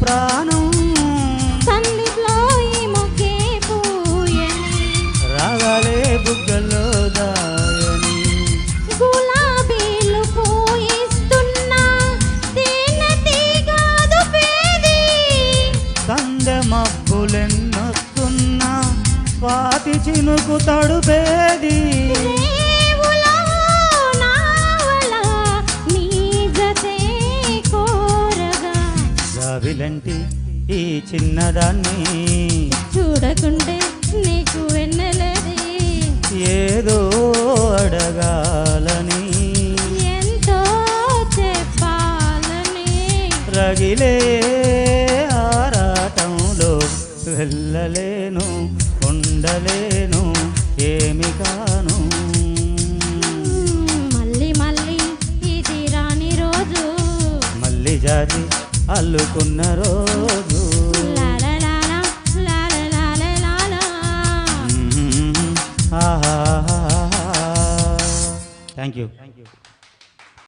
ప్రాణం సందిట్లో ఈ మొక్కే పూయని రాగాలే బుగ్గల్లో దాయని గులాబీలు పూయిస్తున్నా తేనెటీగదు పేది సందె మబ్బులెన్నొస్తున్నా స్వాతి చినుకు తడుపేది రేవులో నావల నీ జతే కోరగా జాబిలంటి ఈ చిన్నదాన్ని చూడకుంటే నీకు వెన్నెలది ఏదో అడగాలని ఎంతో చెప్పాలని రగిలే ఆరాటంలో వెళ్ళలేను ఉండలేను ఏమి కాను మళ్ళీ మళ్ళీ ఇది రాని రోజు మళ్ళీ జాతి అల్లుకున్న రోజు లాలలాలా, లాలలాలలాలా. ఆహా థ్యాంక్ యూ